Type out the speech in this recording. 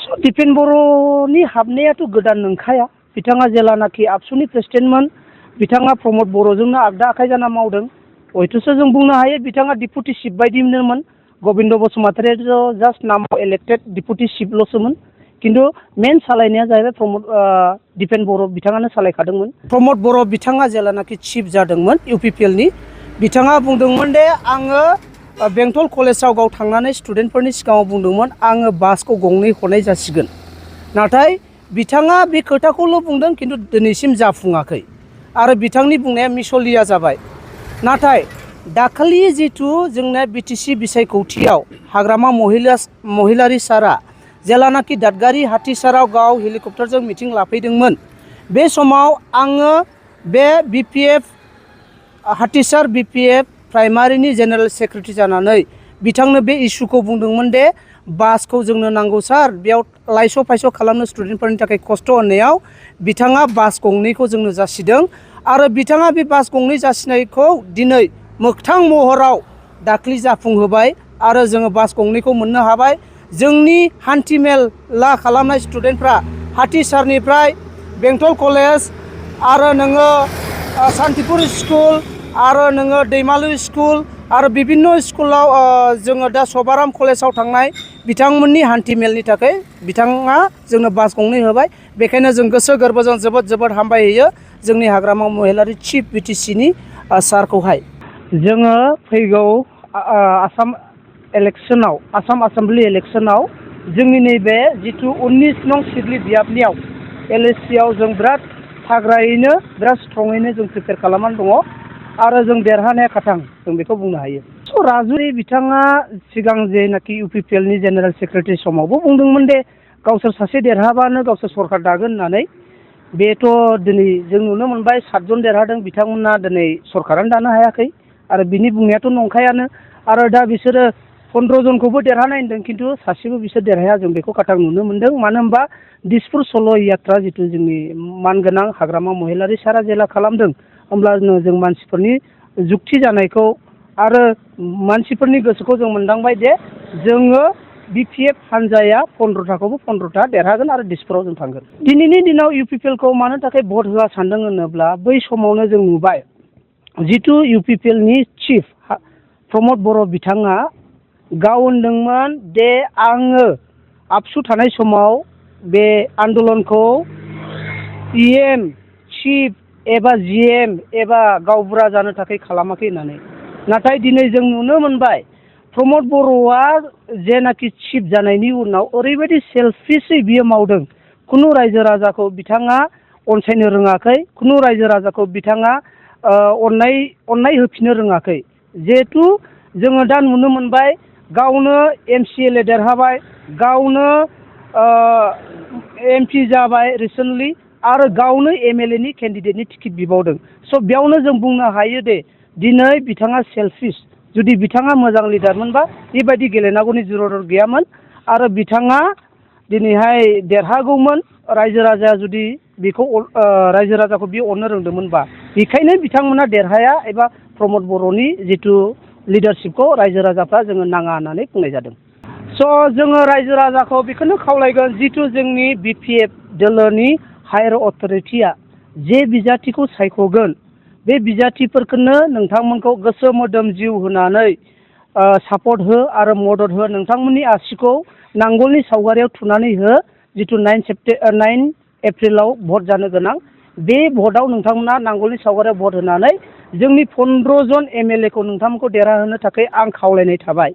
दिपेन बर'नि हाबनायाथ' गोदान नंखाया बिथाङा जेलानाखि आबसुनि प्रेसिडेन्टमोन बिथाङा प्रमद बर'जोंनो आगदा आखाइ जाना मावदों हयथ'सो जों बुंनो हायो बिथाङा डिपुटि चिफ बायदिमोन गबिन्द बसुमतारियाथ' जास्ट नामाव इलेक्टेड डिपुटि चिफल'सोमोन किन्तु मेन सालायनाया जाहैबाय दिपेन बर' बिथाङानो सालायखादोंमोन प्रमद बर' बिथाङा जेलानाखि चिफ जादोंमोन इउपिपिएलनि बिथाङा बुंदोंमोन दे आङो बेंटल कलेजाव गाव थांनानै स्टुडेन्टफोरनि सिगाङाव बुंदोंमोन आङो बासखौ गंनै हरनाय जासिगोन नाथाय बिथाङा बे खोथाखौल' बुंदों किन्तु दिनैसिम जाफुङाखै आरो बिथांनि बुंनाया मिसलिया जाबाय नाथाय दाखालि जिथु जोंना बिटिसि बिसायख'थियाव हाग्रामा महिलारी सारा जेलानाखि दादगारि हाथिसाराव गाव हेलिकप्टारजों मिटिं लाफैदोंमोन बे समाव आङो बे बिपिएफ हाथिसार बिपिएफ प्राइमारिनि जेनेरेल सेक्रेटारि जानानै बिथांनो बे इस्युखौ बुंदोंमोन दे बासखौ जोंनो नांगौ सार बेयाव लाइस' फाइस' खालामनो स्टुडेन्टफोरनि थाखाय खस्थ' होननायाव बिथाङा बास गंनैखौ जोंनो जासिदों आरो बिथाङा बे बास गंनै जासिनायखौ दिनै मोगथां महराव दाख्लि जाफुंहोबाय आरो जोङो बास गंनैखौ मोननो हाबाय जोंनि हान्थिमेला खालामनाय स्टुडेन्टफ्रा हाथिसारनिफ्राय बेंटल कलेज आरो नोङो सान्तिपुर स्कुल आरो नोङो दैमालु स्कुल आरो बिभिन्न स्कुलाव जोङो दा सभाराम कलेजाव थांनाय बिथांमोननि हान्थिमेलनि थाखाय बिथाङा जोंनो बास गंनै होबाय बेखायनो जों गोसो गोरबोजों जोबोद हामबायहोयो जोंनि हाग्रामा महिलारी चिफ बिटिसिनि सारखौहाय जोङो फैगौ आसाम इलेक्सनाव आसाम एसेम्बलि इलेक्सनाव जोंनि नैबे जिथु 19 नं सिडली बियाबनियाव एलएसियाव जों बिराद थाग्रायैनो बिराद स्ट्रङैनो जों प्रिपेयार खालामनानै दङ आरो जों देरहानाया खाथां जों बेखौ बुंनो हायो स' राजुरि बिथाङा सिगां जेनाखि इउपिपिएलनि जेनेरेल सेक्रेटारि समावबो बुंदोंमोन दे गावसोर सासे देरहाबानो गावसोर सरकार दागोन होननानै बेथ' दिनै जों नुनो मोनबाय 7 जन देरहादों बिथांमोना दिनै सरकारानो दानो हायाखै आरो बिनि बुंनायाथ' नंखायानो आरो दा बिसोरो 15 जनखौबो देरहानाय होनदों किन्तु सासेबो बिसोर देरहाया जों बेखौ खाथां नुनो मोनदों मानो होनबा दिसपुर सल' यात्रा जिथु जोंनि मानगोनां हाग्रामा महिलारी सारा जेला खालामदों होमब्लानो जों मानसिफोरनि जुक्ति जानायखौ आरो मानसिफोरनि गोसोखौ जों मोनदांबाय जे जोङो बिपिएफ हानजाया 15थाखौबो 15था देरहागोन आरो दिसपुराव जों थांगोन दिनैनि दिनाव इउपिपिएलखौ मानो थाखाय भट होआ सानदों होनोब्ला बै समावनो जों नुबाय जिथु इउपिपिएलनि चिफ प्रमद बर' बिथाङा गाव होनदोंमोन दे आङो आबसु थानाय समाव बे आन्दलनखौ पिएम चिफ एबा जिएम एबा गावबुरा जानो थाखाय खालामाखै होननानै नाथाय दिनै जों नुनो मोनबाय प्रमद बर'आ जेनाखि चिफ जानायनि उनाव ओरैबायदि सेल्फिसै बियो मावदों खुनु रायजो राजाखौ बिथाङा अनसायनो रोङाखै खुनु रायजो राजाखौ बिथाङा अननाय होफिननो रोङाखै जिहेथु जोङो दा नुनो मोनबाय गावनो एमसिएलए देरहाबाय गावनो एमपि जाबाय रिसेन्टलि आरो गावनो एमएलएनि केन्डिडेटनि टिकेट बिबावदों स' बेयावनो जों बुंनो हायो दे दिनै बिथाङा सेल्फिस जुदि बिथाङा मोजां लिडारमोनबा बेबायदि गेलेनांगौनि जरुरत गैयामोन आरो बिथाङा दिनैहाय देरहागौमोन रायजो राजाया जुदि बेखौ रायजो राजाखौ बियो अननो रोंदोंमोनबा बेखायनो बिथांमोना देरहाया एबा प्रमद बर'नि जिथु लिडारशिपखौ रायजो राजाफ्रा जोङो नाङा होननानै बुंनाय जादों स' जोङो रायजो राजाखौ बेखौनो खावलायगोन जिथु जोंनि बिपिएफ दोलोनि हायार अथ'रिटिया जे बिजाथिखौ सायख'गोन बे बिजाथिफोरखौनो नोंथांमोनखौ गोसो मोदोम जिउ होनानै सापर्ट हो आरो मदद हो नोंथांमोननि आसिखौ नांगोलनि सावगारियाव थुनानै हो जिथु 9 एप्रिलाव भट जानो गोनां बे भटआव नोंथांमोना नांगोलनि सावगारियाव भट होनानै जोंनि 15 जन एमएलए खौ नोंथांमोनखौ देरहाहोनो थाखाय आं खावलायनाय थाबाय